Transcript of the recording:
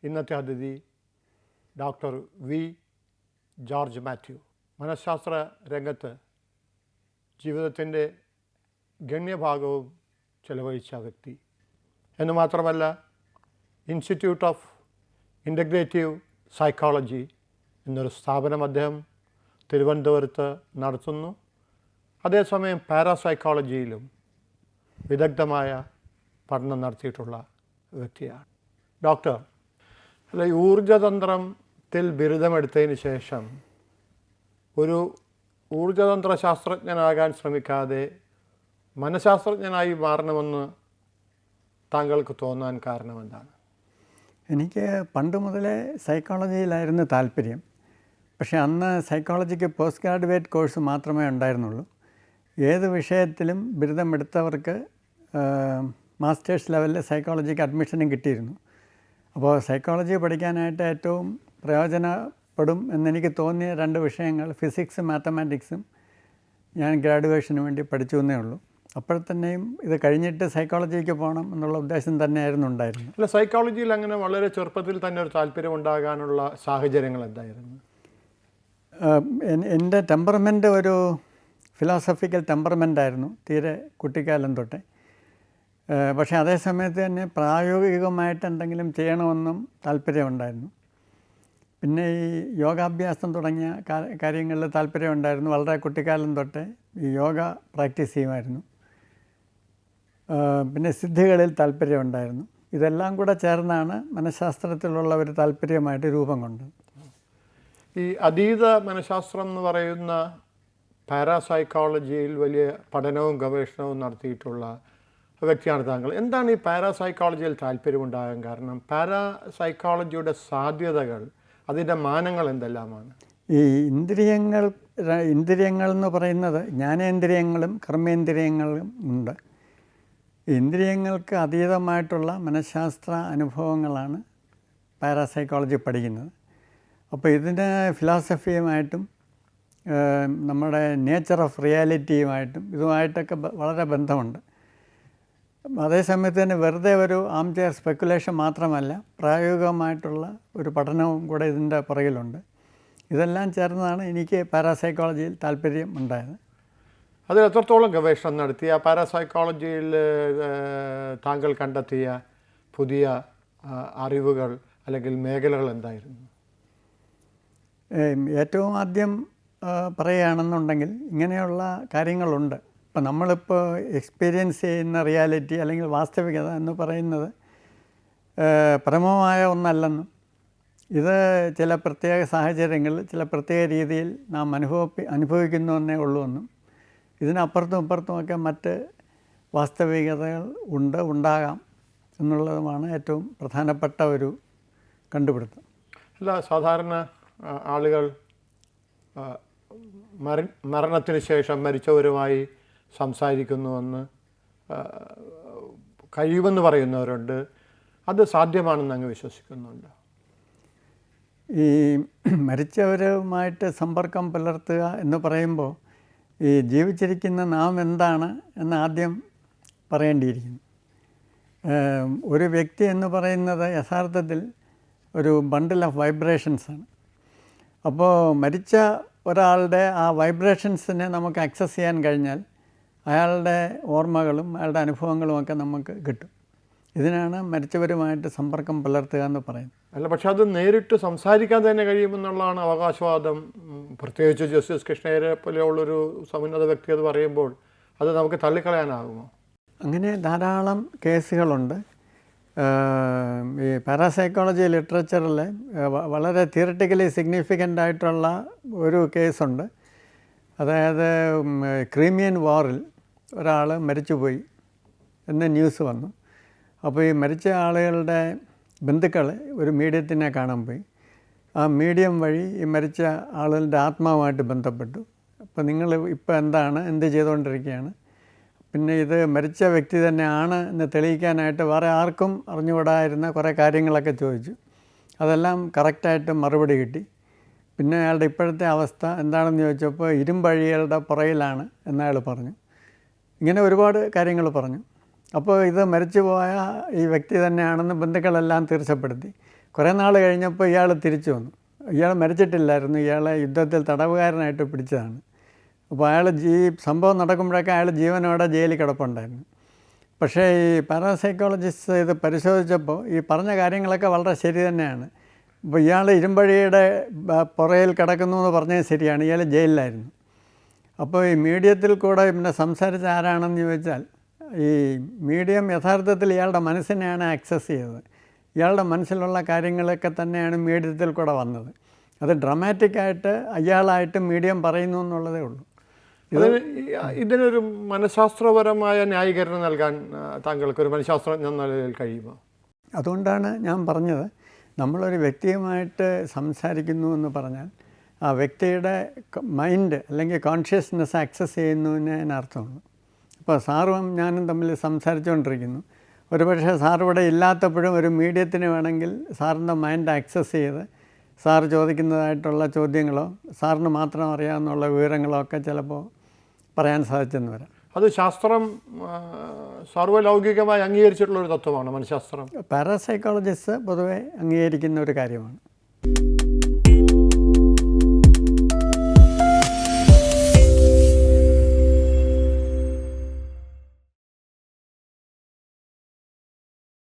ഇന്നത്തെ അതിഥി doctor V George Mathew. മനഃശാസ്ത്ര രംഗത്ത് ജീവിതത്തിൻ്റെ ഗണ്യഭാഗവും ചെലവഴിച്ച വ്യക്തി എന്ന് മാത്രമല്ല, ഇൻസ്റ്റിറ്റ്യൂട്ട് ഓഫ് ഇൻ്റഗ്രേറ്റീവ് സൈക്കോളജി എന്നൊരു സ്ഥാപനം അദ്ദേഹം തിരുവനന്തപുരത്ത് നടത്തുന്നു. അതേസമയം പാരാസൈക്കോളജിയിലും വിദഗ്ധമായ പഠനം നടത്തിയിട്ടുള്ള വ്യക്തിയാണ്. ഡോക്ടർ, അല്ല, ഊർജതന്ത്രത്തിൽ ബിരുദമെടുത്തതിന് ശേഷം ഒരു ഊർജതന്ത്ര ശാസ്ത്രജ്ഞനാകാൻ ശ്രമിക്കാതെ മനഃശാസ്ത്രജ്ഞനായി മാറണമെന്ന് താങ്കൾക്ക് തോന്നാൻ കാരണം എന്താണ്? എനിക്ക് പണ്ട് മുതലേ സൈക്കോളജിയിലായിരുന്നു താല്പര്യം. പക്ഷേ അന്ന് സൈക്കോളജിക്ക് പോസ്റ്റ് ഗ്രാജുവേറ്റ് കോഴ്സ് മാത്രമേ ഉണ്ടായിരുന്നുള്ളൂ. ഏത് വിഷയത്തിലും ബിരുദമെടുത്തവർക്ക് മാസ്റ്റേഴ്സ് ലെവലിൽ സൈക്കോളജിക്ക് അഡ്മിഷനും കിട്ടിയിരുന്നു. അപ്പോൾ സൈക്കോളജി പഠിക്കാനായിട്ട് ഏറ്റവും പ്രയോജനപ്പെടും എന്നെനിക്ക് തോന്നിയ 2 വിഷയങ്ങൾ ഫിസിക്സും മാത്തമാറ്റിക്സും ഞാൻ ഗ്രാജുവേഷന് വേണ്ടി പഠിച്ചു എന്നേ ഉള്ളൂ. അപ്പോഴത്തന്നെയും ഇത് കഴിഞ്ഞിട്ട് സൈക്കോളജിക്ക് പോകണം എന്നുള്ള ഉദ്ദേശം തന്നെയായിരുന്നു ഉണ്ടായിരുന്നു. അല്ല, സൈക്കോളജിയിൽ അങ്ങനെ വളരെ ചെറുപ്പത്തിൽ തന്നെ ഒരു താല്പര്യം ഉണ്ടാകാനുള്ള സാഹചര്യങ്ങൾ എന്തായിരുന്നു? എൻ്റെ ടെമ്പർമെൻറ്റ് ഒരു ഫിലോസഫിക്കൽ ടെമ്പർമെൻ്റായിരുന്നു തീരെ കുട്ടിക്കാലം തൊട്ടേ. പക്ഷേ അതേ സമയത്ത് തന്നെ പ്രായോഗികമായിട്ട് എന്തെങ്കിലും ചെയ്യണമെന്നും താല്പര്യമുണ്ടായിരുന്നു. പിന്നെ ഈ യോഗാഭ്യാസം തുടങ്ങിയ കാര്യങ്ങളിൽ താല്പര്യമുണ്ടായിരുന്നു. വളരെ കുട്ടിക്കാലം തൊട്ടേ ഈ യോഗ പ്രാക്ടീസ് ചെയ്യുമായിരുന്നു. പിന്നെ സിദ്ധികളിൽ താല്പര്യമുണ്ടായിരുന്നു. ഇതെല്ലാം കൂടെ ചേർന്നാണ് മനഃശാസ്ത്രത്തിലുള്ള ഒരു താല്പര്യമായിട്ട് രൂപം കൊണ്ടത്. ഈ അതീത മനഃശാസ്ത്രം എന്ന് പറയുന്ന പാരാസൈക്കോളജിയിൽ വലിയ പഠനവും ഗവേഷണവും നടത്തിയിട്ടുള്ള വ്യക്തിയാണ് താങ്കൾ. എന്താണ് ഈ പാരാസൈക്കോളജിയിൽ താല്പര്യമുണ്ടാകാൻ കാരണം? പാരാസൈക്കോളജിയുടെ സാധ്യതകൾ, അതിൻ്റെ മാനങ്ങൾ എന്തെല്ലാമാണ്? ഈ ഇന്ദ്രിയങ്ങൾ എന്ന് പറയുന്നത് ജ്ഞാനേന്ദ്രിയങ്ങളും കർമ്മേന്ദ്രിയങ്ങളും ഉണ്ട്. ഇന്ദ്രിയങ്ങൾക്ക് അതീതമായിട്ടുള്ള മനഃശാസ്ത്ര അനുഭവങ്ങളാണ് പാരാസൈക്കോളജി പഠിക്കുന്നത്. അപ്പോൾ ഇതിന് ഫിലോസഫിയുമായിട്ടും നമ്മുടെ നേച്ചർ ഓഫ് റിയാലിറ്റിയുമായിട്ടും ഇതുമായിട്ടൊക്കെ വളരെ ബന്ധമുണ്ട്. അതേസമയത്ത് തന്നെ വെറുതെ ഒരു ആം ചെയർ സ്പെക്കുലേഷൻ മാത്രമല്ല, പ്രായോഗികമായിട്ടുള്ള ഒരു പഠനവും കൂടെ ഇതിൻ്റെ പുറകിലുണ്ട്. ഇതെല്ലാം ചേർന്നതാണ് എനിക്ക് പാരാസൈക്കോളജിയിൽ താല്പര്യം ഉണ്ടായത്. അതിൽ എത്രത്തോളം ഗവേഷണം നടത്തിയ പാരാസൈക്കോളജിയിൽ താങ്കൾ കണ്ടെത്തിയ പുതിയ അറിവുകൾ അല്ലെങ്കിൽ മേഖലകൾ എന്തായിരുന്നു? ഏറ്റവും ആദ്യം പറയുകയാണെന്നുണ്ടെങ്കിൽ ഇങ്ങനെയുള്ള കാര്യങ്ങളുണ്ട്. ഇപ്പം നമ്മളിപ്പോൾ എക്സ്പീരിയൻസ് ചെയ്യുന്ന റിയാലിറ്റി അല്ലെങ്കിൽ വാസ്തവികത എന്ന് പറയുന്നത് പരമമായ ഒന്നല്ലെന്നും ഇത് ചില പ്രത്യേക സാഹചര്യങ്ങളിൽ ചില പ്രത്യേക രീതിയിൽ നാം അനുഭവിക്കുന്നു എന്നേ ഉള്ളൂ എന്നും ഇതിനപ്പുറത്തും ഇപ്പുറത്തുമൊക്കെ മറ്റ് വാസ്തവികതകൾ ഉണ്ടാകാം എന്നുള്ളതുമാണ് ഏറ്റവും പ്രധാനപ്പെട്ട ഒരു കണ്ടുപിടുത്തം. അല്ല, സാധാരണ ആളുകൾ മരണത്തിന് ശേഷം മരിച്ചവരുമായി സംസാരിക്കുന്നുവെന്ന് കഴിയുമെന്ന് പറയുന്നവരുണ്ട്. അത് സാധ്യമാണെന്ന് അങ്ങ് വിശ്വസിക്കുന്നുണ്ട്? ഈ മരിച്ചവരുമായിട്ട് സമ്പർക്കം പുലർത്തുക എന്ന് പറയുമ്പോൾ ഈ ജീവിച്ചിരിക്കുന്ന നാം എന്താണ് എന്ന് ആദ്യം പറയേണ്ടിയിരിക്കുന്നു. ഒരു വ്യക്തി എന്ന് പറയുന്നത് യഥാർത്ഥത്തിൽ ഒരു ബണ്ടിൽ ഓഫ് വൈബ്രേഷൻസാണ്. അപ്പോൾ മരിച്ച ഒരാളുടെ ആ വൈബ്രേഷൻസിനെ നമുക്ക് ആക്സസ് ചെയ്യാൻ കഴിഞ്ഞാൽ അയാളുടെ ഓർമ്മകളും അയാളുടെ അനുഭവങ്ങളുമൊക്കെ നമുക്ക് കിട്ടും. ഇതിനാണ് മരിച്ചവരുമായിട്ട് സമ്പർക്കം പുലർത്തുക എന്ന് പറയുന്നത്. അല്ല, പക്ഷെ അത് നേരിട്ട് സംസാരിക്കാൻ തന്നെ കഴിയുമെന്നുള്ളതാണ് അവകാശവാദം. പ്രത്യേകിച്ച് ജസ്റ്റിസ് കൃഷ്ണയ്യരെ പോലെയുള്ളൊരു സമുന്നത വ്യക്തി അത് പറയുമ്പോൾ അത് നമുക്ക് തള്ളിക്കളയാനാകുമോ? അങ്ങനെ ധാരാളം കേസുകളുണ്ട്. ഈ പാരാസൈക്കോളജി ലിറ്ററേച്ചറിൽ വളരെ തിയറിറ്റിക്കലി സിഗ്നിഫിക്കൻ്റ് ആയിട്ടുള്ള ഒരു കേസുണ്ട്. അതായത് ക്രീമിയൻ വാറിൽ ഒരാൾ മരിച്ചുപോയി എന്ന് ന്യൂസ് വന്നു. അപ്പോൾ ഈ മരിച്ച ആളുകളുടെ ബന്ധുക്കൾ ഒരു മീഡിയത്തിനെ കാണാൻ പോയി. ആ മീഡിയം വഴി ഈ മരിച്ച ആളുകളുടെ ആത്മാവുമായിട്ട് ബന്ധപ്പെട്ടു. അപ്പോൾ നിങ്ങൾ ഇപ്പോൾ എന്ത് ചെയ്തുകൊണ്ടിരിക്കുകയാണ്? പിന്നെ ഇത് മരിച്ച വ്യക്തി തന്നെയാണ് എന്ന് തെളിയിക്കാനായിട്ട് വേറെ ആർക്കും അറിഞ്ഞുകൂടായിരുന്ന കുറേ കാര്യങ്ങളൊക്കെ ചോദിച്ചു. അതെല്ലാം കറക്റ്റായിട്ട് മറുപടി കിട്ടി. പിന്നെ അയാളുടെ ഇപ്പോഴത്തെ അവസ്ഥ എന്താണെന്ന് ചോദിച്ചപ്പോൾ ഇരുമ്പഴികളുടെ പുറയിലാണ് എന്നയാൾ പറഞ്ഞു. ഇങ്ങനെ ഒരുപാട് കാര്യങ്ങൾ പറഞ്ഞു. അപ്പോൾ ഇത് മരിച്ചുപോയ ഈ വ്യക്തി തന്നെയാണെന്ന് ബന്ധുക്കളെല്ലാം തീർച്ചപ്പെടുത്തി. കുറേ നാൾ കഴിഞ്ഞപ്പോൾ ഇയാൾ തിരിച്ചു വന്നു. ഇയാൾ മരിച്ചിട്ടില്ലായിരുന്നു, ഇയാളെ യുദ്ധത്തിൽ തടവുകാരനായിട്ട് പിടിച്ചതാണ്. അപ്പോൾ അയാൾ സംഭവം നടക്കുമ്പോഴൊക്കെ അയാൾ ജീവനോടെ ജയിലിൽ കിടപ്പുണ്ടായിരുന്നു. പക്ഷേ ഈ പാരാസൈക്കോളജിസ്റ്റ് ഇത് പരിശോധിച്ചപ്പോൾ ഈ പറഞ്ഞ കാര്യങ്ങളൊക്കെ വളരെ ശരി തന്നെയാണ്. അപ്പോൾ ഇയാൾ ഇരുമ്പഴിയുടെ പുറയിൽ കിടക്കുന്നു എന്ന് പറഞ്ഞത് ശരിയാണ്, ഇയാൾ ജയിലിലായിരുന്നു. അപ്പോൾ ഈ മീഡിയത്തിൽ കൂടെ പിന്നെ സംസാരിച്ച ആരാണെന്ന് ചോദിച്ചാൽ ഈ മീഡിയം യഥാർത്ഥത്തിൽ ഇയാളുടെ മനസ്സിനെയാണ് ആക്സസ് ചെയ്തത്. ഇയാളുടെ മനസ്സിലുള്ള കാര്യങ്ങളൊക്കെ തന്നെയാണ് മീഡിയത്തിൽ കൂടെ വന്നത്. അത് ഡ്രമാറ്റിക്കായിട്ട് അയാളായിട്ട് മീഡിയം പറയുന്നു എന്നുള്ളതേ ഉള്ളൂ. ഇതിനൊരു മനഃശാസ്ത്രപരമായ ന്യായീകരണം നൽകാൻ താങ്കൾക്കൊരു മനഃശാസ്ത്രജ്ഞ എന്ന നിലയിൽ കഴിയുമോ? അതുകൊണ്ടാണ് ഞാൻ പറഞ്ഞത്, നമ്മളൊരു വ്യക്തിയുമായിട്ട് സംസാരിക്കുന്നു എന്ന് പറഞ്ഞാൽ ആ വ്യക്തിയുടെ മൈൻഡ് അല്ലെങ്കിൽ കോൺഷ്യസ്നെസ് ആക്സസ് ചെയ്യുന്നതിന് അർത്ഥമുള്ളൂ. ഇപ്പോൾ സാറും ഞാനും തമ്മിൽ സംസാരിച്ചുകൊണ്ടിരിക്കുന്നു. ഒരുപക്ഷെ സാർ ഇവിടെ ഇല്ലാത്തപ്പോഴും ഒരു മീഡിയത്തിന് വേണമെങ്കിൽ സാറിൻ്റെ മൈൻഡ് ആക്സസ് ചെയ്ത് സാർ ചോദിക്കുന്നതായിട്ടുള്ള ചോദ്യങ്ങളോ സാറിന് മാത്രം അറിയാവുന്നുള്ള വിവരങ്ങളോ ഒക്കെ ചിലപ്പോൾ പറയാൻ സാധിച്ചെന്ന് വരാം. അത് ശാസ്ത്രം സർവ്വലൗകികമായി അംഗീകരിച്ചിട്ടുള്ളൊരു തത്വമാണ് മനഃശാസ്ത്രം. പാരാസൈക്കോളജിസ്റ്റ് പൊതുവെ അംഗീകരിക്കുന്ന ഒരു കാര്യമാണ്.